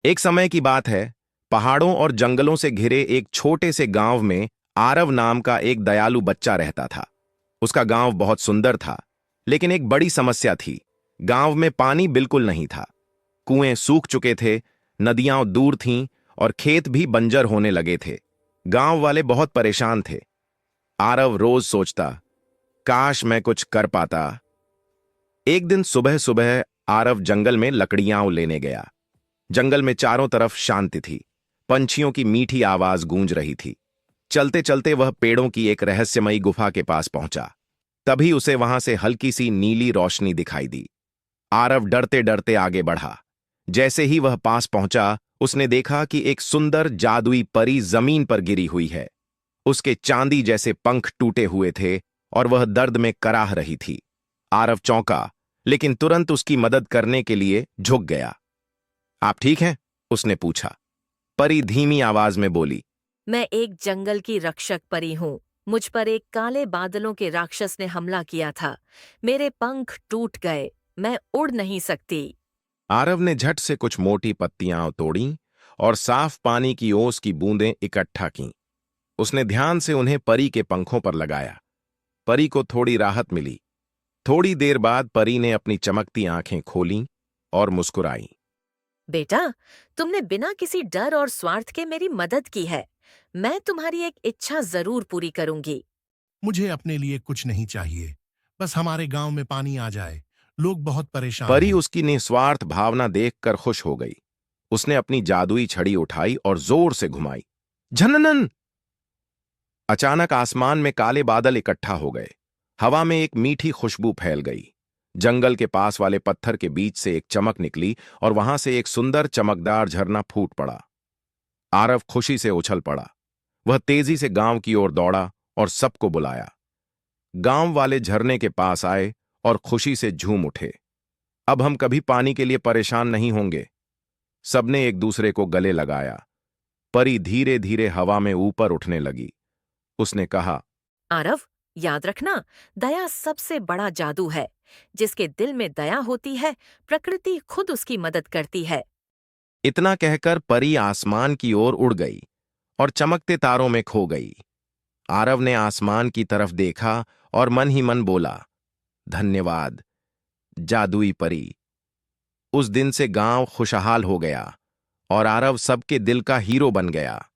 एक समय की बात है। पहाड़ों और जंगलों से घिरे एक छोटे से गांव में आरव नाम का एक दयालु बच्चा रहता था। उसका गांव बहुत सुंदर था, लेकिन एक बड़ी समस्या थी। गांव में पानी बिल्कुल नहीं था। कुएं सूख चुके थे, नदियां दूर थीं और खेत भी बंजर होने लगे थे। गांव वाले बहुत परेशान थे। आरव रोज सोचता, काश मैं कुछ कर पाता। एक दिन सुबह सुबह आरव जंगल में लकड़ियां लेने गया। जंगल में चारों तरफ शांति थी। पंछियों की मीठी आवाज गूंज रही थी। चलते चलते वह पेड़ों की एक रहस्यमयी गुफा के पास पहुंचा। तभी उसे वहां से हल्की सी नीली रोशनी दिखाई दी। आरव डरते डरते आगे बढ़ा। जैसे ही वह पास पहुंचा, उसने देखा कि एक सुंदर जादुई परी जमीन पर गिरी हुई है। उसके चांदी जैसे पंख टूटे हुए थे और वह दर्द में कराह रही थी। आरव चौंका, लेकिन तुरंत उसकी मदद करने के लिए झुक गया। आप ठीक हैं? उसने पूछा। परी धीमी आवाज में बोली, मैं एक जंगल की रक्षक परी हूँ। मुझ पर एक काले बादलों के राक्षस ने हमला किया था। मेरे पंख टूट गए। मैं उड़ नहीं सकती। आरव ने झट से कुछ मोटी पत्तियां तोड़ीं और साफ पानी की ओस की बूंदें इकट्ठा कीं। उसने ध्यान से उन्हें परी के पंखों पर लगाया। परी को थोड़ी राहत मिली। थोड़ी देर बाद परी ने अपनी चमकती आंखें खोलीं और मुस्कुराई। बेटा, तुमने बिना किसी डर और स्वार्थ के मेरी मदद की है। मैं तुम्हारी एक इच्छा जरूर पूरी करूंगी। मुझे अपने लिए कुछ नहीं चाहिए। बस हमारे गांव में पानी आ जाए। लोग बहुत परेशान परी हैं। उसकी निस्वार्थ भावना देखकर खुश हो गई। उसने अपनी जादुई छड़ी उठाई और जोर से घुमाई। झननन! अचानक आसमान में काले बादल इकट्ठा हो गए। हवा में एक मीठी खुशबू फैल गई। जंगल के पास वाले पत्थर के बीच से एक चमक निकली और वहां से एक सुंदर चमकदार झरना फूट पड़ा। आरव खुशी से उछल पड़ा। वह तेजी से गांव की ओर दौड़ा और सबको बुलाया। गांव वाले झरने के पास आए और खुशी से झूम उठे। अब हम कभी पानी के लिए परेशान नहीं होंगे। सबने एक दूसरे को गले लगाया। परी धीरे धीरे हवा में ऊपर उठने लगी। उसने कहा, आरव, याद रखना, दया सबसे बड़ा जादू है। जिसके दिल में दया होती है, प्रकृति खुद उसकी मदद करती है। इतना कहकर परी आसमान की ओर उड़ गई और चमकते तारों में खो गई। आरव ने आसमान की तरफ देखा और मन ही मन बोला, धन्यवाद जादुई परी। उस दिन से गांव खुशहाल हो गया और आरव सबके दिल का हीरो बन गया।